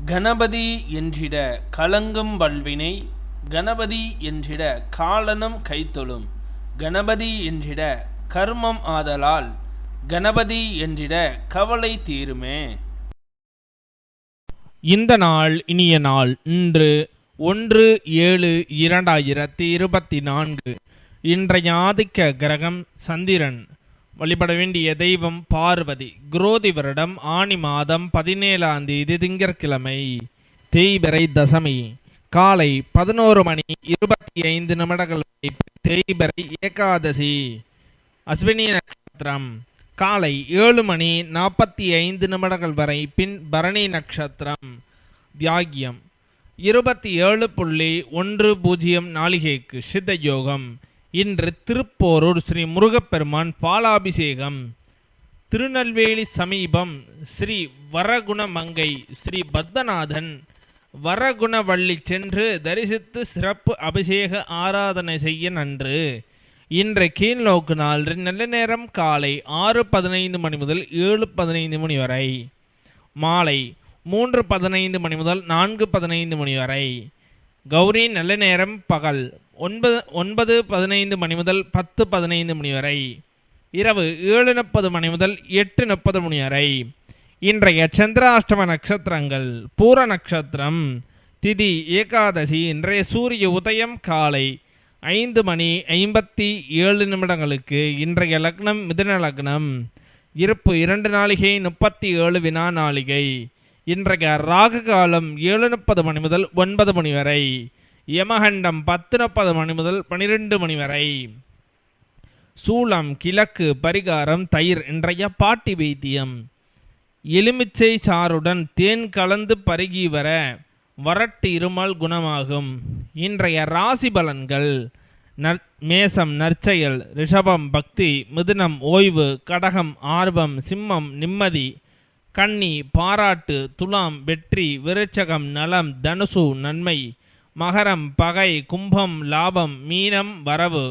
கணபதி என்றிட கலங்கும் வல்வினை, கணபதி என்றிட காலனும் கைத்தொழும், கணபதி என்றிட கர்மம் ஆதலால், கணபதி என்றிட கவலை தீருமே. இந்த நாள் இனிய நாள். இன்று 1/7/2024. இன்றைய ஆதிக்க கிரகம் சந்திரன். வழிபட வேண்டிய தெய்வம் பார்வதி. குரோதி வருடம் ஆனி மாதம் 17ஆம் தேதி திங்கட்கிழமை. தேய்பிறை தசமி. காலை 11:25 வரை தேய்பிறை ஏகாதசி. அஸ்வினி நட்சத்திரம் காலை 7:45 வரை, பின் பரணி நட்சத்திரம். தியாகியம் 27:10 நாளிகைக்கு. சித்த யோகம். இன்று திருப்போரூர் ஸ்ரீ முருகப்பெருமான் பாலாபிஷேகம். திருநெல்வேலி சமீபம் ஸ்ரீ வரகுணமங்கை ஸ்ரீ பத்மநாதன் வரகுணவள்ளி சென்று தரிசித்து சிறப்பு அபிஷேக ஆராதனை செய்ய நன்று. இன்று கீழ்நோக்கு நாள். நல்ல நேரம் காலை 6:15 முதல் 7:15 வரை, மாலை 3:15 முதல் 4:15 வரை. கௌரி நல்ல நேரம் பகல் 9:15 முதல் 10:15 வரை, இரவு 7:30 முதல் 8:30 வரை. இன்றைய சந்திராஷ்டம நட்சத்திரங்கள். பூர நட்சத்திரம், திதி ஏகாதசி. இன்றைய சூரிய உதயம் காலை 5:57. இன்றைய லக்னம் மிதுன லக்னம். இருப்பு 2 நாளிகை 37 வினா நாளிகை. இன்றைய ராகு காலம் 7:30 முதல் 9 வரை. யமகண்டம் 10:30 முதல் 12 வரை. சூலம் கிழக்கு. பரிகாரம் தயிர். இன்றைய பாட்டி வைத்தியம். எலுமிச்சை சாறுடன் தேன் கலந்து பருகி வர வறட்டு இருமல் குணமாகும். இன்றைய ராசி பலன்கள். மேசம் நற்செயல், ரிஷபம் பக்தி, மிதுனம் ஓய்வு, கடகம் ஆர்வம், சிம்மம் நிம்மதி, கன்னி பாராட்டு, துலாம் வெற்றி, விருச்சகம் நலம், தனுசு நன்மை, மகரம் பகை, கும்பம் லாபம், மீனம் வரவு.